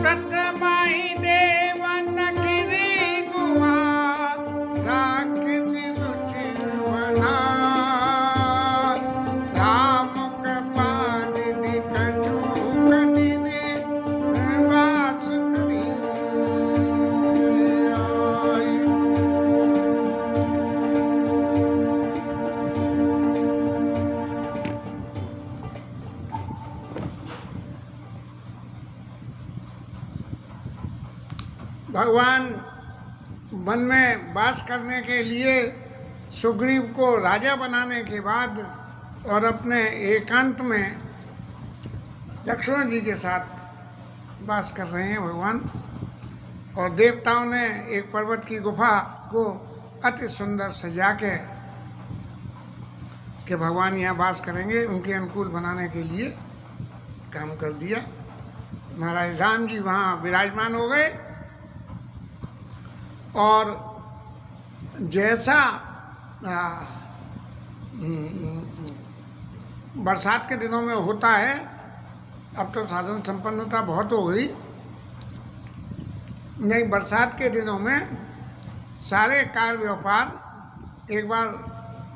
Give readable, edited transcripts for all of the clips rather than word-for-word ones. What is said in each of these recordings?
सतमाई देवन गिरी गुहा राखिस रुचिर बना राम कपाद दिखजू कदिने वास करी आई। भगवान वन में वास करने के लिए सुग्रीव को राजा बनाने के बाद और अपने एकांत में लक्ष्मण जी के साथ वास कर रहे हैं भगवान। और देवताओं ने एक पर्वत की गुफा को अति सुंदर सजा के कि भगवान यहाँ वास करेंगे उनके अनुकूल बनाने के लिए काम कर दिया। महाराज राम जी वहाँ विराजमान हो गए और जैसा बरसात के दिनों में होता है, अब तो साधन संपन्नता बहुत हो गई, नहीं बरसात के दिनों में सारे कार व्यापार एक बार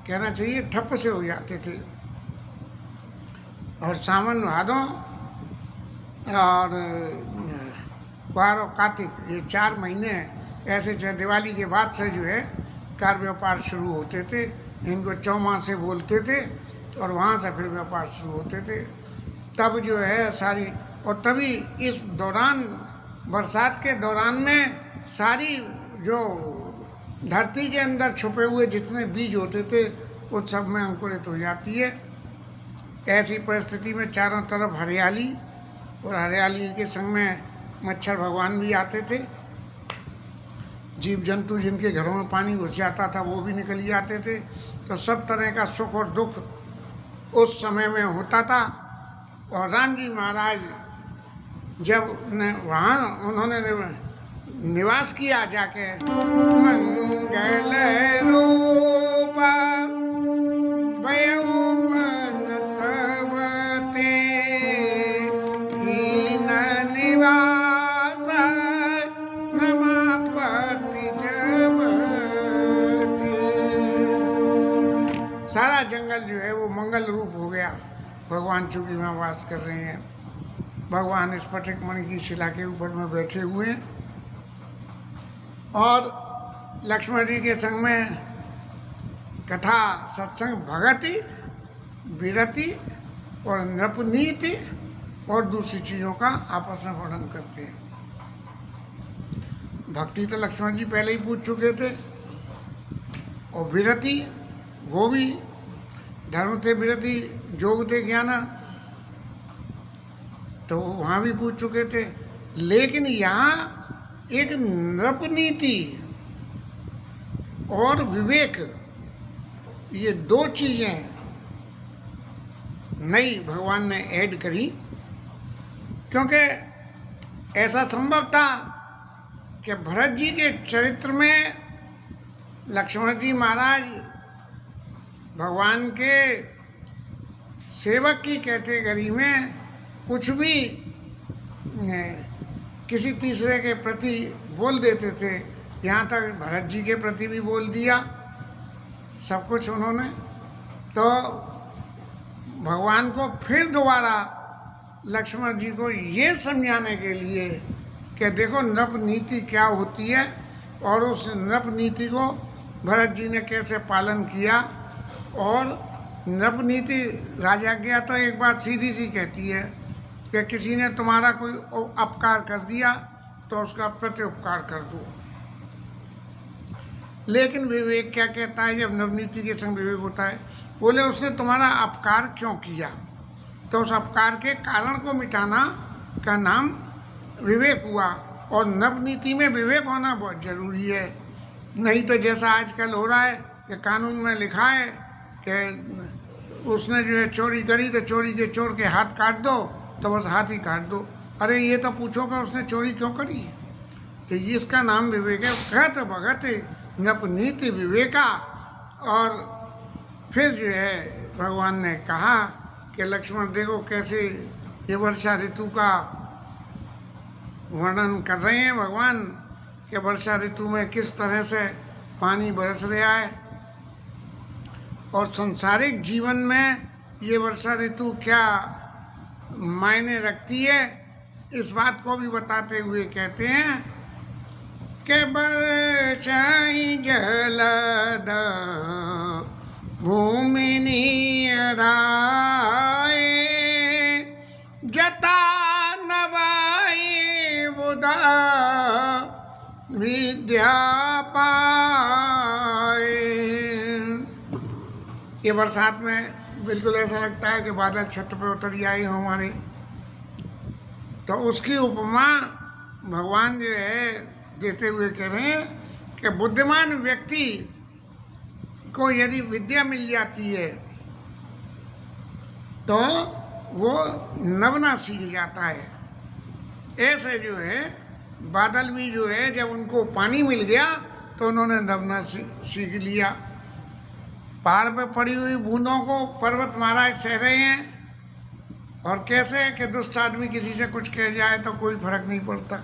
कहना चाहिए ठप्प से हो जाते थे। और सावन भादों और कुआर और कार्तिक ये 4 महीने ऐसे दिवाली के बाद से जो है कार व्यापार शुरू होते थे। इनको चौमासे बोलते थे और वहाँ से फिर व्यापार शुरू होते थे। तब जो है सारी, और तभी इस दौरान बरसात के दौरान में सारी जो धरती के अंदर छुपे हुए जितने बीज होते थे वो सब में अंकुरित हो जाती है। ऐसी परिस्थिति में चारों तरफ हरियाली, और हरियाली के संग में मच्छर भगवान भी आते थे। जीव जंतु जिनके घरों में पानी घुस जाता था वो भी निकल जाते थे। तो सब तरह का सुख और दुख उस समय में होता था। और राम जी महाराज जब वहाँ उन्होंने निवास किया जाके, मंगल रूपा भयउ बन तब हीन निवास रमापति जब सारा जंगल जो है वो मंगल रूप हो गया। भगवान चूंकि वहाँ वास कर रहे हैं। भगवान स्फटिक मणि की शिला के ऊपर में बैठे हुए हैं और लक्ष्मण जी के संग में कथा सत्संग भगति विरति और नृपनीति और दूसरी चीज़ों का आपस में वर्णन करते हैं। भक्ति तो लक्ष्मण जी पहले ही पूछ चुके थे, और विरति वो भी धर्म थे विरति योग थे ज्ञान, तो वहाँ भी पूछ चुके थे। लेकिन यहाँ एक नृपनीति और विवेक, ये 2 चीज़ें नई भगवान ने ऐड करी। क्योंकि ऐसा संभव था कि भरत जी के चरित्र में लक्ष्मण जी महाराज भगवान के सेवक की कैटेगरी में कुछ भी किसी तीसरे के प्रति बोल देते थे। यहाँ तक भरत जी के प्रति भी बोल दिया सब कुछ उन्होंने। तो भगवान को फिर दोबारा लक्ष्मण जी को ये समझाने के लिए कि देखो नृप नीति क्या होती है और उस नृप नीति को भरत जी ने कैसे पालन किया। और नृप नीति राजाज्ञा तो एक बात सीधी सी कहती है कि किसी ने तुम्हारा कोई अपकार कर दिया तो उसका प्रत्युपकार कर दो। लेकिन विवेक क्या कहता है जब नवनीति के संग विवेक होता है? बोले उसने तुम्हारा अपकार क्यों किया, तो उस अपकार के कारण को मिटाना का नाम विवेक हुआ। और नवनीति में विवेक होना बहुत जरूरी है। नहीं तो जैसा आजकल हो रहा है कि कानून में लिखा है कि उसने जो है चोरी करी तो चोरी के चोर के हाथ काट दो, तो बस हाथ ही काट दो। अरे ये तो पूछो कि उसने चोरी क्यों करी, तो इसका नाम विवेक है। कहत भगत नपनीति विवेका। और फिर जो है भगवान ने कहा कि लक्ष्मण देखो कैसे ये वर्षा ऋतु का वर्णन कर रहे हैं भगवान कि वर्षा ऋतु में किस तरह से पानी बरस रहा है और सांसारिक जीवन में ये वर्षा ऋतु क्या मायने रखती है, इस बात को भी बताते हुए कहते हैं कि बरसाई जलद भूमि नियराए जता नवाई बुधा विद्या पाए। ये बरसात में बिल्कुल ऐसा लगता है कि बादल छत पे उतर आए हो हमारे। तो उसकी उपमा भगवान जो है देते हुए कह रहे हैं कि बुद्धिमान व्यक्ति को यदि विद्या मिल जाती है तो वो नवना सीख जाता है। ऐसे जो है बादल भी जो है जब उनको पानी मिल गया तो उन्होंने नवना सीख लिया। पहाड़ पे पड़ी हुई बूंदों को पर्वत महाराज सह रहे हैं और कैसे कि दुष्ट आदमी किसी से कुछ कह जाए तो कोई फर्क नहीं पड़ता।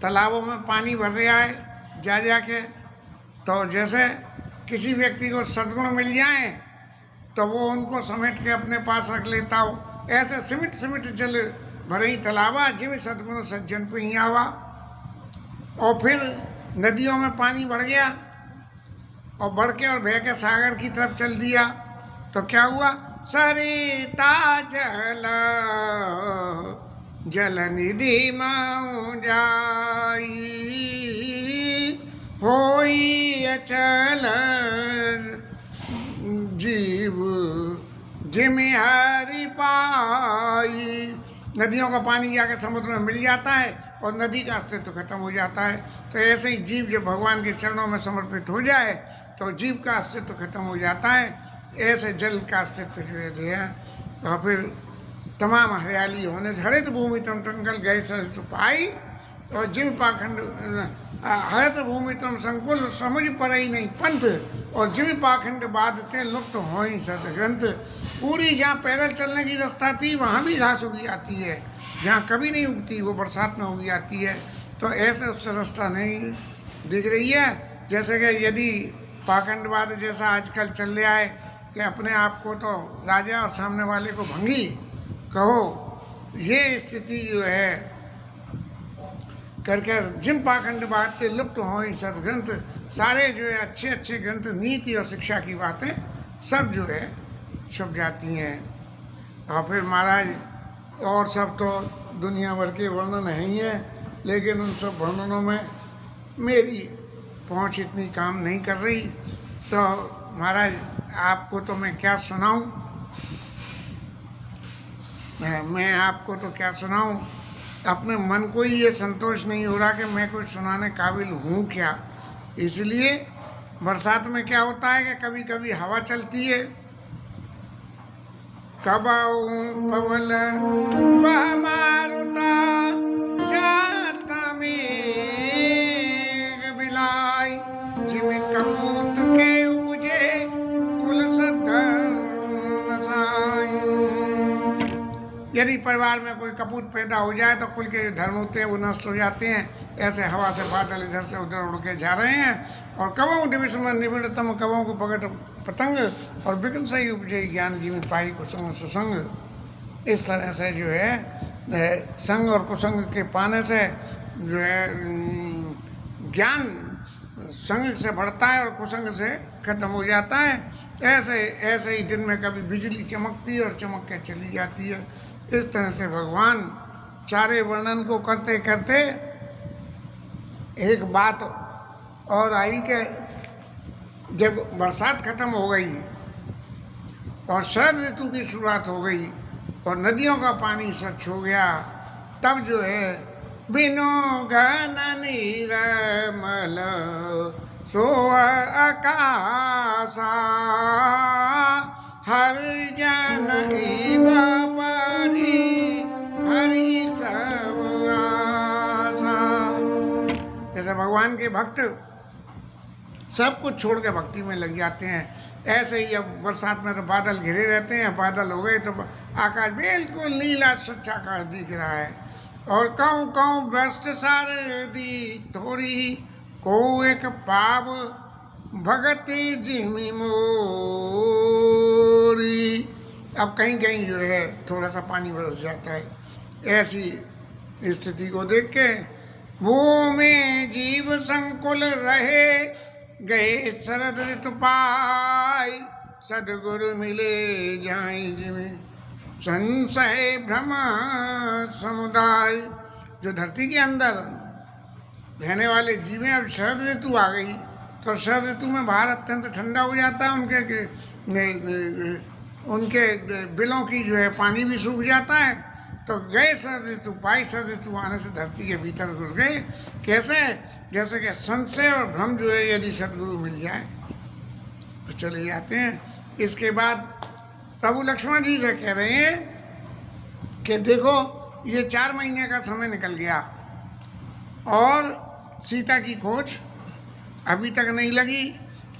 तालाबों में पानी भर रहा है जा के, तो जैसे किसी व्यक्ति को सद्गुण मिल जाए तो वो उनको समेट के अपने पास रख लेता हो। ऐसे सिमिट सिमिट जल भरई तालाबा जिम सद्गुण सज्जन पे ही आवा। और फिर नदियों में पानी बढ़ गया और बढ़ के और बह के सागर की तरफ चल दिया तो क्या हुआ, सरिता जल जल निधि माऊ जाई होई अचल जीव जिम्हारी पाई। नदियों का पानी जाकर समुद्र में मिल जाता है और नदी का अस्तित्व खत्म हो जाता है। तो ऐसे ही जीव जब भगवान के चरणों में समर्पित हो जाए तो जीव का अस्तित्व खत्म हो जाता है। ऐसे जल का अस्तित्व जो है और फिर तमाम हरियाली होने से हरित भूमि तम टंकल गए सरस पाई और जिम पाखंड हरित भूमि तम संकुल समझ पर ही नहीं पंथ और जिम पाखंड बाधते लुप्त हो ही सदग्रंथ। पूरी जहाँ पैदल चलने की रास्ता थी वहाँ भी घास उगी आती है, जहाँ कभी नहीं उगती वो बरसात में उगी आती है। तो ऐसे उससे रास्ता नहीं दिख रही है। जैसे कि यदि पाखंडवाद जैसा आजकल चल रहा है कि अपने आप को तो राजा और सामने वाले को भंगी कहो, ये स्थिति जो है करके जिन पाखंड बात के लुप्त हो ही सदग्रंथ, सारे जो है अच्छे अच्छे ग्रंथ नीति और शिक्षा की बातें सब जो है छुप जाती हैं। और फिर महाराज और सब तो दुनिया भर के वर्णन है ही है, लेकिन उन सब वर्णनों में मेरी पहुंच इतनी काम नहीं कर रही। तो महाराज आपको तो मैं क्या सुनाऊं, मैं आपको तो क्या सुनाऊं, अपने मन को ही ये संतोष नहीं हो रहा कि मैं कुछ सुनाने काबिल हूँ क्या। इसलिए बरसात में क्या होता है कि कभी कभी हवा चलती है, कबाऊ पवल बह मारुता जाता मेघ बिलाई जिम कपूत के उपजे कुल सद्धर नसाई। यदि परिवार में कोई कपूत पैदा हो जाए तो कुल के धर्म होते हैं वो नष्ट हो जाते हैं। ऐसे हवा से बादल इधर से उधर उड़ के जा रहे हैं और कवों दिविश में निबिड़तम कवों को पकड़ पतंग और बिकन सही उपजे ज्ञान जीवन पाई कुसंग सुसंग। इस तरह से जो है संग और कुसंग के पाने से जो है ज्ञान संग से बढ़ता है और कुसंग से खत्म हो जाता है। ऐसे ही दिन में कभी बिजली चमकती है और चमक के चली जाती है। इस तरह से भगवान चारे वर्णन को करते करते एक बात और आई कि जब बरसात खत्म हो गई और शरद ऋतु की शुरुआत हो गई और नदियों का पानी स्वच्छ हो गया, तब जो है बिनो घन निर्मल सो आकाशा हर जन परी हरि सब आशा। जैसे भगवान के भक्त सब कुछ छोड़ के भक्ति में लग जाते हैं, ऐसे ही अब बरसात में तो बादल घिरे रहते हैं। बादल हो गए तो आकाश बिल्कुल नीला स्वच्छ आकाश दिख रहा है। और कहूँ कहूँ भ्रष्ट सार दी थोड़ी को एक पाप भगति जिमी मोरी। अब कहीं कहीं जो है थोड़ा सा पानी बरस जाता है। ऐसी स्थिति को देख के वो में जीव संकुल रहे गए शरद ऋतु पाई सदगुरु मिले जाई जिमे संशय भ्रम समुदाय। जो धरती के अंदर रहने वाले जीव हैं, अब शरद ऋतु आ गई तो शरद ऋतु में बाहर अत्यंत ठंडा हो जाता है, उनके बिलों की जो है पानी भी सूख जाता है। तो गए शरद ऋतु पाई, शरद ऋतु आने से धरती के भीतर घुस गए। कैसे? जैसे कि संशय और भ्रम जो है यदि सदगुरु मिल जाए तो चले जाते हैं। इसके बाद प्रभु लक्ष्मण जी से कह रहे हैं कि देखो ये 4 महीने का समय निकल गया और सीता की खोज अभी तक नहीं लगी।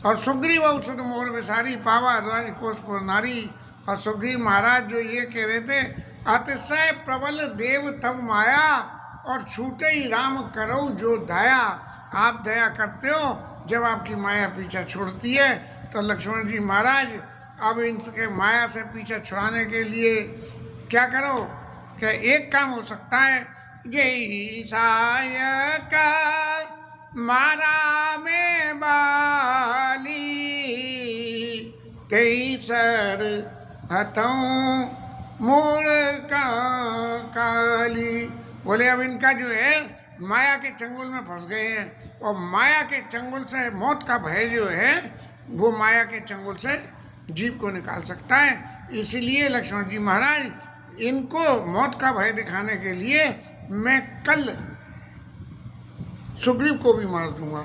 और सुग्रीव औषध मोर विसारी पावा राजकोषपुर नारी। और सुग्रीव महाराज जो ये कह रहे थे, अतिशय प्रबल देव तब माया और छूटे ही राम करो जो दया। आप दया करते हो जब आपकी माया पीछा छोड़ती है। तो लक्ष्मण जी महाराज अब इनके माया से पीछा छुड़ाने के लिए क्या करो कि एक काम हो सकता है, जय सायक मारा में बाली कई सर हथों मूल का काली। बोले अब इनका जो है माया के चंगुल में फंस गए हैं और माया के चंगुल से मौत का भय जो है वो माया के चंगुल से जीव को निकाल सकता है। इसीलिए लक्ष्मण जी महाराज इनको मौत का भय दिखाने के लिए मैं कल सुग्रीव को भी मार दूंगा।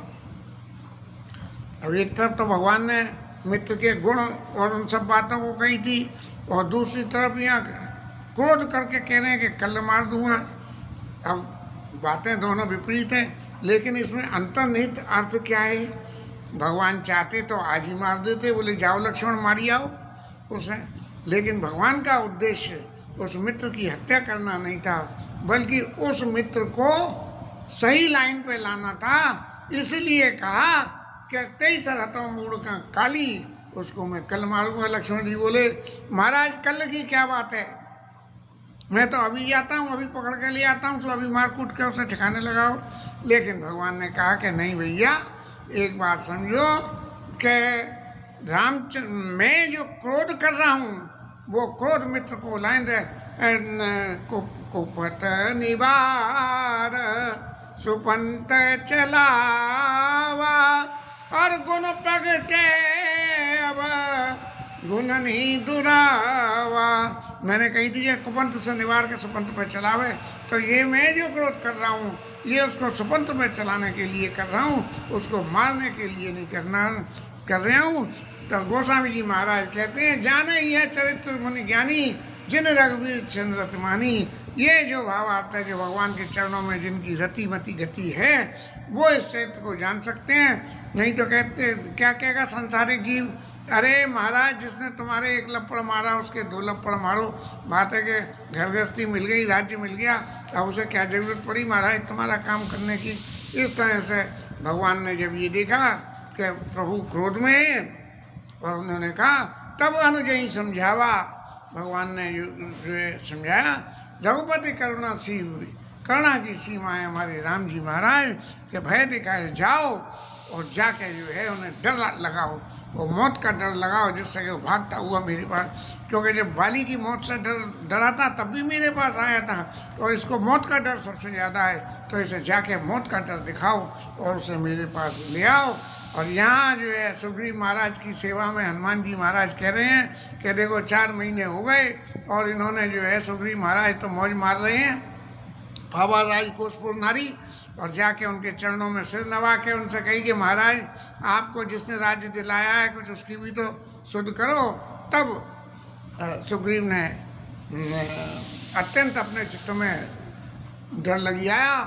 अब एक तरफ तो भगवान ने मित्र के गुण और उन सब बातों को कही थी और दूसरी तरफ यहाँ क्रोध करके कह रहे हैं कि कल मार दूंगा। अब बातें दोनों विपरीत हैं, लेकिन इसमें अंतर्निहित अर्थ क्या है? भगवान चाहते तो आज ही मार देते, बोले जाओ लक्ष्मण मारी आओ उसे। लेकिन भगवान का उद्देश्य उस मित्र की हत्या करना नहीं था, बल्कि उस मित्र को सही लाइन पे लाना था। इसलिए कहा कि 23 रथों मूड़ का काली, उसको मैं कल मारूंगा। लक्ष्मण जी बोले महाराज कल की क्या बात है, मैं तो अभी आता हूँ, अभी पकड़ के ले आता हूँ, तो अभी मार कूट के उसे ठिकाने लगाओ। लेकिन भगवान ने कहा कि नहीं भैया, एक बात समझो कि रामचंद्र मैं जो क्रोध कर रहा हूँ वो क्रोध मित्र को लाइन दे कुपथ निवार सुपंत चलावा और गुण प्रगटे अब गुण नहीं दुरावा। मैंने कही थी कि कुपंथ से निवार के सुपंथ पर चलावे, तो ये मैं जो क्रोध कर रहा हूँ ये उसको सुपंथ में चलाने के लिए कर रहा हूँ, उसको मारने के लिए नहीं कर रहा हूँ। तो गोस्वामी जी महाराज कहते हैं, जाने ही है चरित्र मुनि ज्ञानी जिन रघुवीर चंद्र रतमानी। ये जो भावार्थ है कि भगवान के चरणों में जिनकी रति मति गति है वो इस चरित्र को जान सकते हैं। नहीं तो कहते क्या कहेगा संसारिक जीव, अरे महाराज जिसने तुम्हारे 1 लप्पड़ मारा उसके 2 लप्पड़ मारो। बात है कि घर गृहस्थी मिल गई, राज्य मिल गया, अब उसे क्या जरूरत पड़ी महाराज तुम्हारा काम करने की। इस तरह से भगवान ने जब ये देखा कि प्रभु क्रोध में है और उन्होंने कहा, तब अनुजयी समझावा। भगवान ने जो समझाया, रघुपति करुणा सी हुई, करुणा की सीमा है हमारे राम जी महाराज के भय दिखाए जाओ और जाके जो है उन्हें डर लगाओ, वो मौत का डर लगाओ जिससे कि वो भागता हुआ मेरे पास। क्योंकि जब बाली की मौत से डरा था तब भी मेरे पास आया था, और इसको मौत का डर सबसे ज़्यादा है, तो इसे जाके मौत का डर दिखाओ और उसे मेरे पास ले आओ। और यहाँ जो है सुग्रीव महाराज की सेवा में हनुमान जी महाराज कह रहे हैं कि देखो 4 महीने हो गए और इन्होंने जो है सुग्रीव महाराज तो मौज मार रहे हैं, पावा राजकोषपुर नारी, और जाके उनके चरणों में सिर नवा के उनसे कही कि महाराज आपको जिसने राज्य दिलाया है कुछ उसकी भी तो शुद्ध करो। तब सुग्रीव ने अत्यंत अपने चित्त में डर लगी आया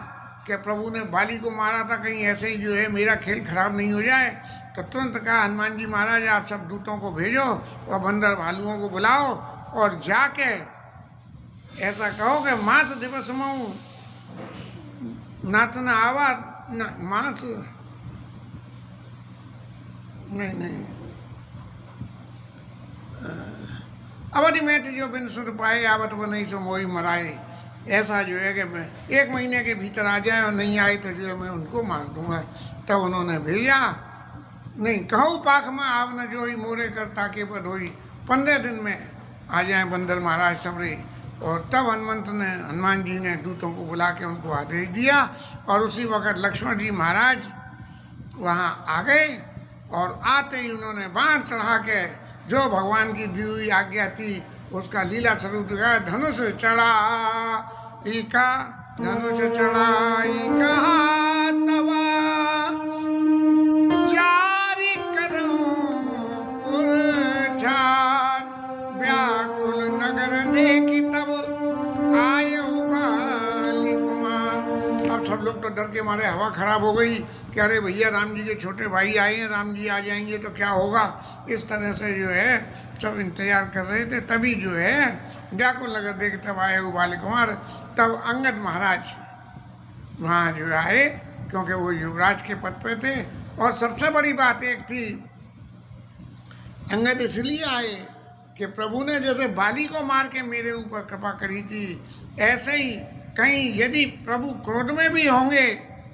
कि प्रभु ने बाली को मारा था, कहीं ऐसे ही जो है मेरा खेल खराब नहीं हो जाए। तो तुरंत कहा हनुमान जी महाराज आप सब दूतों को भेजो और बंदर भालुओं को बुलाओ और जाके ऐसा कहो कि मास दिवस मऊ नाथ न आवा न मांस, नहीं अवधि में जो बिन सुध पाए आवत वो नहीं सो मोही मराए। ऐसा जो है कि मैं 1 महीने के भीतर आ जाए और नहीं आए तो जो है मैं उनको मार दूंगा। तब उन्होंने भेजा, नहीं कहूँ पाख में आव न जोई मोरे कर ताके पद होई, 15 दिन में आ जाए बंदर महाराज सबरे। और तब हनुमान जी ने दूतों को बुला के उनको आदेश दिया और उसी वक्त लक्ष्मण जी महाराज वहाँ आ गए और आते ही उन्होंने बाण चढ़ा के जो भगवान की दी हुई आज्ञा थी उसका लीला स्वरूप दिखाया। धनुष चढ़ाई का, धनुष चढ़ाई कहा तवा जारी करूं उरझार, व्याकुल नगर देखी तब आयो बाली कुमार। अब सब लोग तो डर के मारे हवा खराब हो गई कि अरे भैया राम जी के छोटे भाई आए हैं, राम जी आ जाएंगे तो क्या होगा। इस तरह से जो है सब इंतजार कर रहे थे। तभी जो है व्याकुल नगर देख तब आए वो बाली कुमार। तब अंगद महाराज वहाँ जो आए क्योंकि वो युवराज के पद पे थे। और सबसे बड़ी बात एक थी, अंगद इसलिए आए कि प्रभु ने जैसे बाली को मार के मेरे ऊपर कृपा करी थी, ऐसे ही कहीं यदि प्रभु क्रोध में भी होंगे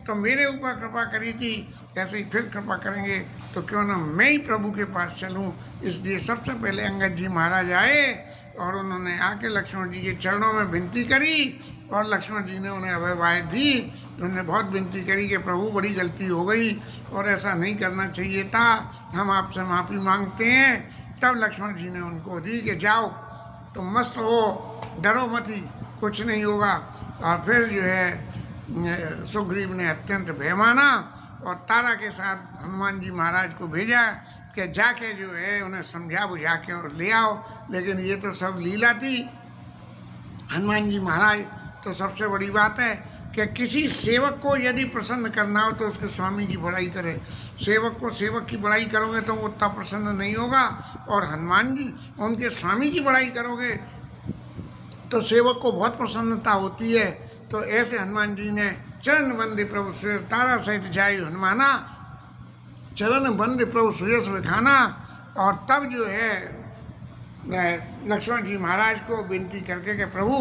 तो मेरे ऊपर कृपा करी थी, ऐसे ही फिर कृपा करेंगे तो क्यों ना मैं ही प्रभु के पास चलूं। इसलिए सबसे पहले अंगद जी महाराज आए और उन्होंने आके लक्ष्मण जी के चरणों में विनती करी और लक्ष्मण जी ने उन्हें अभय दी। उन्होंने बहुत विनती करी कि प्रभु बड़ी गलती हो गई और ऐसा नहीं करना चाहिए था, हम आपसे माफ़ी मांगते हैं। तब लक्ष्मण जी ने उनको दी कि जाओ तुम मस्त हो, डरो मत ही, कुछ नहीं होगा। और फिर जो है सुग्रीव ने अत्यंत भय माना और तारा के साथ हनुमान जी महाराज को भेजा कि जाके जो है उन्हें समझा बुझा के और ले आओ। लेकिन ये तो सब लीला थी। हनुमान जी महाराज तो सबसे बड़ी बात है कि किसी सेवक को यदि प्रसन्न करना हो तो उसके स्वामी की बड़ाई करे। सेवक को सेवक की बड़ाई करोगे तो वो उतना प्रसन्न नहीं होगा, और हनुमान जी उनके स्वामी की बड़ाई करोगे तो सेवक को बहुत प्रसन्नता होती है। तो ऐसे हनुमान जी ने चरण बंदे प्रभु सुयस तारा सहित जाय हनुमाना, चरण बंदे प्रभु सुयस विखाना। और तब जो है लक्ष्मण जी महाराज को विनती करके कि प्रभु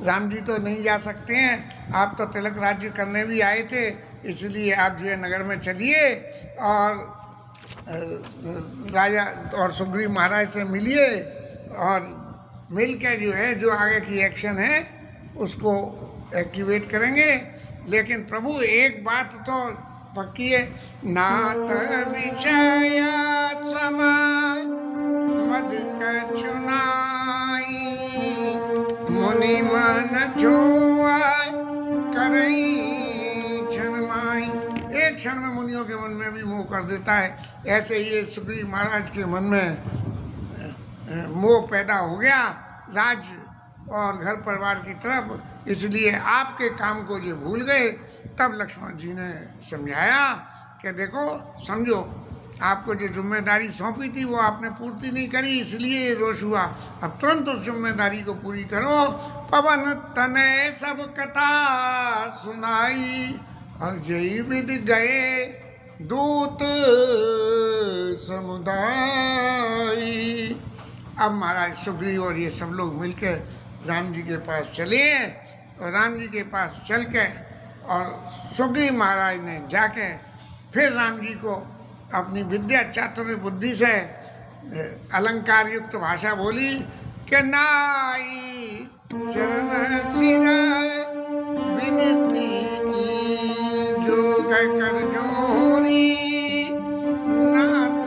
राम जी तो नहीं जा सकते हैं, आप तो तिलक राज्य करने भी आए थे, इसलिए आप जो है नगर में चलिए और राजा और सुग्रीव महाराज से मिलिए और मिल के जो है जो आगे की एक्शन है उसको एक्टिवेट करेंगे। लेकिन प्रभु एक बात तो पक्की है, नात विषया समा मद कछुनाई, मुनि मन जोआ करई क्षणमाई। एक क्षण में मुनियों के मन में भी मोह कर देता है, ऐसे ही सुग्रीव महाराज के मन में मोह पैदा हो गया राज और घर परिवार की तरफ, इसलिए आपके काम को जो भूल गए। तब लक्ष्मण जी ने समझाया कि देखो समझो, आपको जो जिम्मेदारी सौंपी थी वो आपने पूर्ति नहीं करी, इसलिए रोष हुआ। अब तुरंत उस जिम्मेदारी को पूरी करो। पवन तनय सब कथा सुनाई, और जय विद गए दूत समुदाय। अब महाराज सुग्रीव और ये सब लोग मिलकर राम जी के पास चले और राम जी के पास चल के और सुग्रीव महाराज ने जाके फिर राम जी को अपनी विद्या चातुर्य बुद्धि से अलंकार युक्त भाषा बोली कि नाई चरण सिरा विनती की जोग कर जोरी, नाथ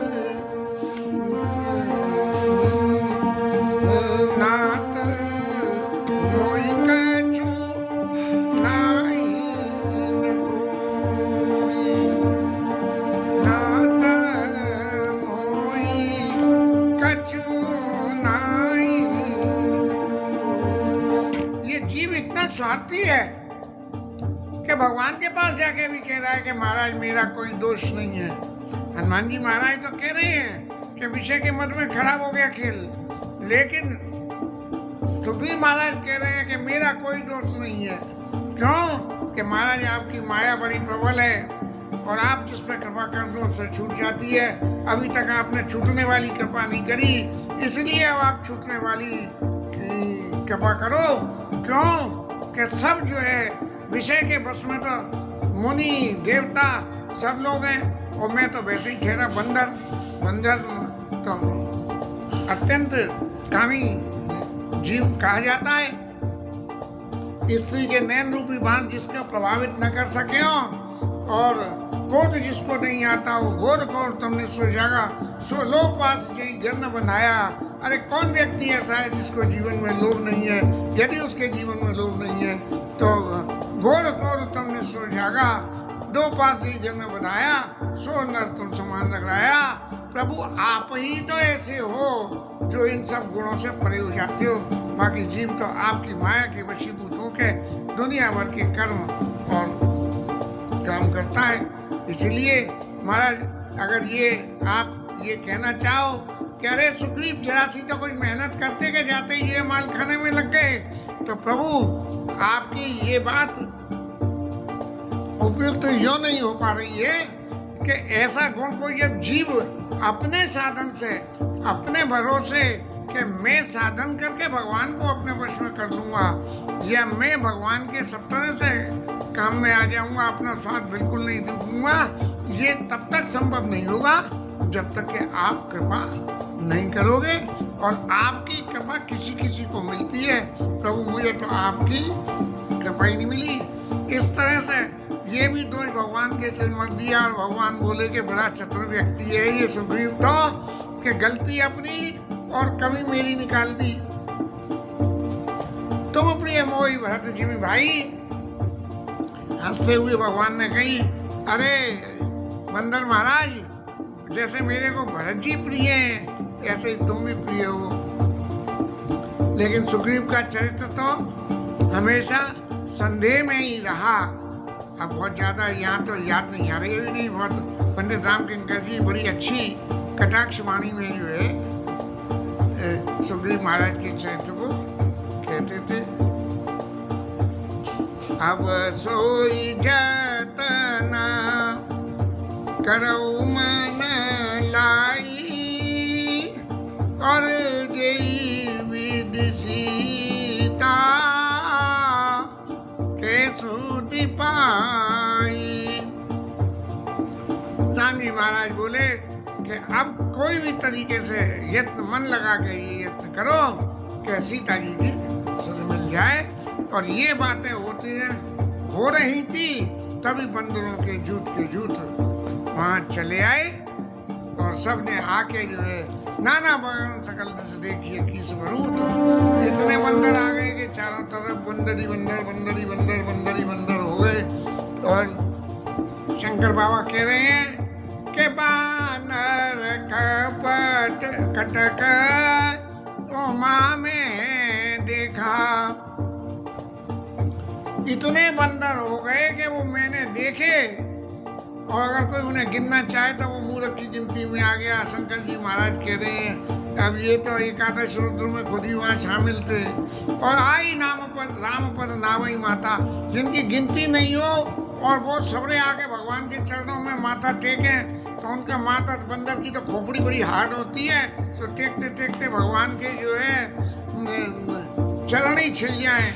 नाथ मोई कछु नाई न कोई, नाथ मोई कछु नाई। ये जीव इतना स्वार्थी है कि भगवान के पास जाके भी कह रहा है कि महाराज मेरा कोई दोष नहीं है। हनुमान जी महाराज तो कह रहे हैं कि विषय के मत में खराब हो गया खेल, लेकिन सुग्रीव महाराज कह रहे हैं कि मेरा कोई दोष नहीं है। क्यों कि महाराज आपकी माया बड़ी प्रबल है और आप जिस पर कृपा कर दो उससे छूट जाती है। अभी तक आपने छूटने वाली कृपा नहीं करी, इसलिए अब आप छूटने वाली कृपा करो। क्यों कि सब जो है विषय के बस में तो मुनि देवता सब लोग हैं और मैं तो वैसे ही ठहरा बंदर तो अत्यंत कामी जीव कहा जाता है। स्त्री के नैन रूपी बाण जिसको प्रभावित न कर सके हो और क्रोध जिसको नहीं आता हो, घोर घोर तुमने सो जागा सो लोग पास यही घर न बनाया। अरे कौन व्यक्ति ऐसा है जिसको जीवन में लोभ नहीं है? यदि उसके जीवन में लोभ नहीं है तो घोर घोर तुमने सो जागा दो पास यही घर न बनाया सो नर तुम समान लगाया। प्रभु आप ही तो ऐसे हो जो इन सब गुणों से परे हो जाते हो, बाकी जीव तो आपकी माया के वशीभूत होकर दुनिया भर के कर्म और काम करता है। इसलिए महाराज अगर ये आप ये कहना चाहो कि अरे सुग्रीव जरा सी तो कुछ मेहनत करते के जाते ही ये माल खाने में लग गए, तो प्रभु आपकी ये बात उपयुक्त यो नहीं हो पा रही है कि ऐसा गुण को जब जीव अपने साधन से अपने भरोसे कि मैं साधन करके भगवान को अपने वश में कर लूंगा या मैं भगवान के सब तरह से काम में आ जाऊंगा, अपना स्वाद बिल्कुल नहीं दूंगा, ये तब तक संभव नहीं होगा जब तक कि आप कृपा नहीं करोगे। और आपकी कृपा किसी किसी को मिलती है, प्रभु मुझे तो आपकी कृपा ही नहीं मिली। इस तरह से ये भी दोष भगवान के सिर मर दिया और भगवान बोले कि बड़ा चतुर व्यक्ति है ये सुग्रीव तो कि गलती अपनी और कमी मेरी निकाल दी। तुम प्रिय मोही भरत जिमी भाई, हंसते हुए भगवान ने कही, अरे बंदर महाराज जैसे मेरे को भरत जी प्रिय हैं ऐसे ही तुम भी प्रिय हो। लेकिन सुग्रीव का चरित्र तो हमेशा संदेह में ही रहा। अब बहुत ज्यादा यहाँ तो याद नहीं आ रही भी नहीं, बहुत पंडित रामकिंकर जी बड़ी अच्छी कटाक्ष वाणी में जो है सुग्रीव महाराज के चरित्र को कहते थे। अब सोई जतन करऊ मन लाई और जई विधि सीता के सुधि पाई। राम जी महाराज बोले कि अब कोई भी तरीके से यत्न मन लगा के ये यत्न करो कि सीता जी की सुध मिल जाए। और ये बातें हो रही थी तभी बंदरों के झूठ वहां चले आए और सबने आके जो है नाना बगन सकल से देखिए किस बरूद इतने बंदर आ गए कि चारों तरफ बंदरी बंदर हो गए। और शंकर बाबा कह रहे हैं कि बानर कपट कटक उमा में देखा। इतने बंदर हो गए कि वो मैंने देखे और अगर कोई उन्हें गिनना चाहे तो वो मूर्ख की गिनती में आ गया। शंकर जी महाराज कह रहे हैं अब ये तो एकादश रुद्र में खुद ही वहाँ शामिल थे। और आई नाम पर राम पद नावई माता, जिनकी गिनती नहीं हो और वो सबरे आके भगवान के चरणों में माथा टेके तो उनका माथा बंदर की तो खोपड़ी बड़ी हार्ड होती है, तो टेकते टेकते भगवान के जो है चरण ही छिल जाए।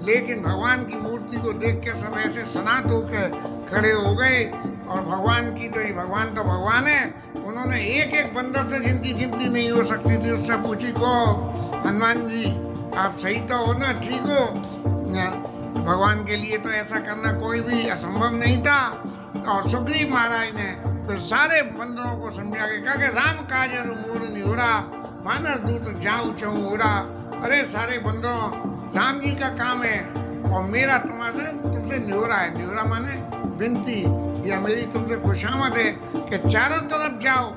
लेकिन भगवान की मूर्ति को देख के सब ऐसे सनात होकर खड़े हो गए। और भगवान की तो भगवान तो भगवान है, उन्होंने एक एक बंदर से जिनकी गिनती नहीं हो सकती थी उससे पूछी को हनुमान जी आप सही तो हो ना, ठीक हो? भगवान के लिए तो ऐसा करना कोई भी असंभव नहीं था। और सुग्रीव महाराज ने फिर सारे बंदरों को समझा के कहा कि राम काजर मोर निहोरा मानस दूत जाऊं चहु ओरा। अरे सारे बंदरों राम जी का काम है और मेरा तुम्हारे तुमसे निहोरा है। निहोरा माने विनती या मेरी तुमसे खुशामद है कि चारों तरफ जाओ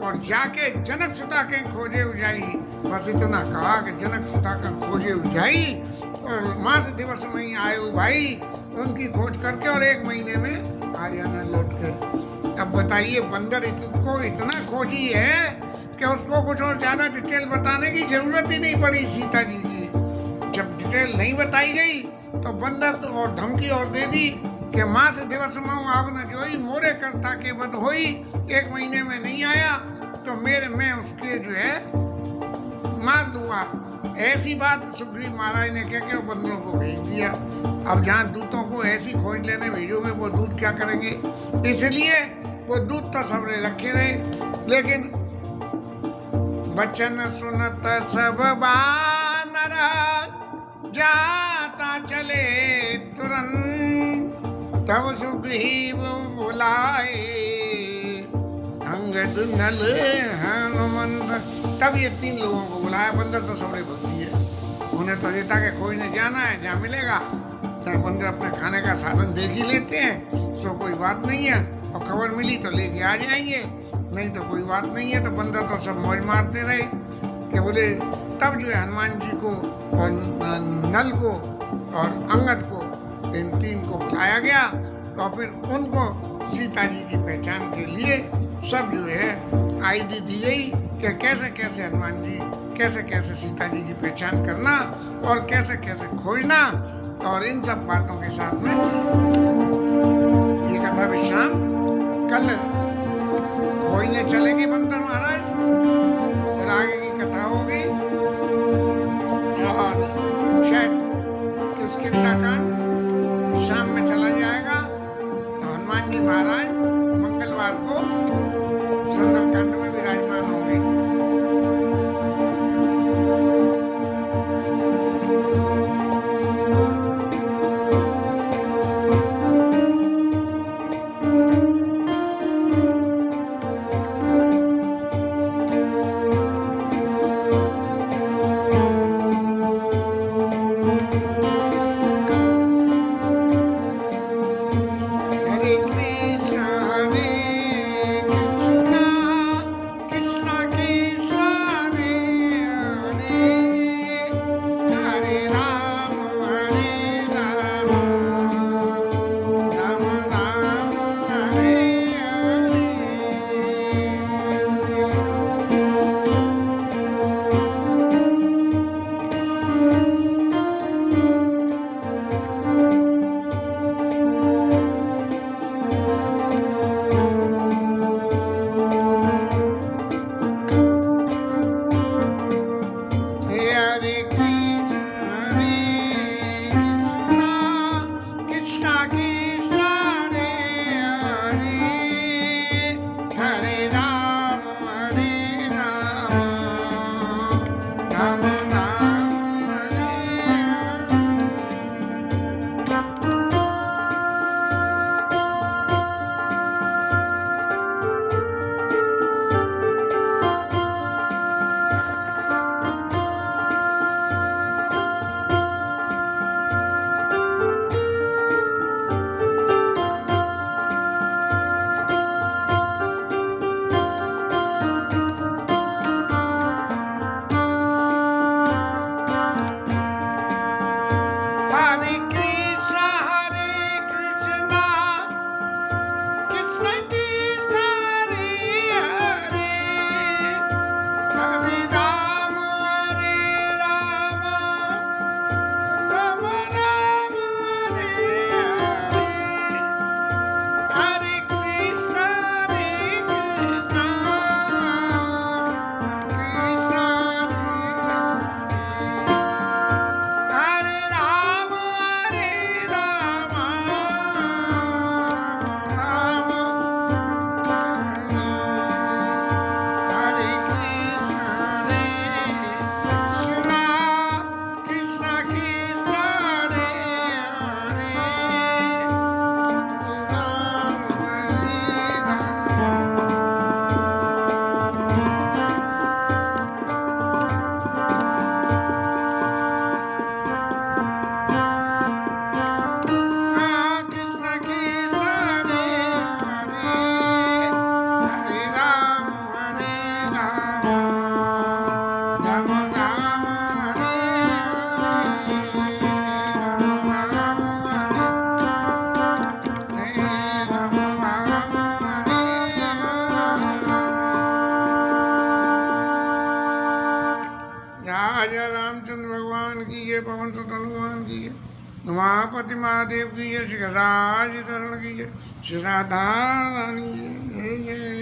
और जाके जनक सुता के खोजे उजाई। बस इतना कहा कि जनक सुता का खोजे उजाई और मास दिवस में ही आए हो भाई, उनकी खोज करके और 1 महीने में आ जाना लौट के। अब बताइए बंदर को इतना खोजी है कि उसको कुछ और ज्यादा डिटेल बताने की जरूरत ही नहीं पड़ी सीता जी की। जब डिटेल नहीं बताई गई तो बंदर तो और धमकी और दे दी कि माँ से दिवस माऊँ आग न जोई, मोरे करता के बद होई, 1 महीने में नहीं आया तो मैं उसके जो है मार दूंगा। ऐसी बात सुग्रीव महाराज ने कह के बंदरों को भेज दिया। अब जहाँ दूतों को ऐसी खोज लेने भेजोगे वो दूत क्या करेंगे, इसलिए वो दूत तो सबरे रखे रहे। लेकिन बचन सुनत सब बानर जाता चले तुरंत, तब सुग्रीव बुलाए अंगद नल हनुमंत। तब ये 3 लोगों को बुलाया। बंदर तो सबरे भक्ति है, उन्हें तो रेता के खोजने जाना है, जहाँ मिलेगा तो बंदर अपने खाने का साधन देख ही लेते हैं, सो कोई बात नहीं है। और खबर मिली तो लेके आ जाएंगे, नहीं तो कोई बात नहीं है। तो बंदर तो सब मौज मारते रहे कि बोले। तब जो है हनुमान जी को और नल को और अंगद को, इन 3 को बुलाया गया। तो फिर उनको सीता जी की पहचान के लिए सब जो है आईडी दी गई कि कैसे कैसे हनुमान जी, कैसे कैसे सीता जी की पहचान करना और कैसे कैसे खोजना। और इन सब बातों के साथ में ये कथा विश्राम, कल खोजने चलेंगे बंदर महाराज, फिर आगे की कथा होगी। और शायद किष्किंधा कांड शाम में चला जाएगा। तो हनुमान जी महाराज मंगलवार को सुंदरकांड में विराजमान होंगे। जय रामचंद्र भगवान की जय, पवन सुत हनुमान की जय। उमापति महादेव की जय, श्री राज तरण की जय, श्री राधा रानी की जय।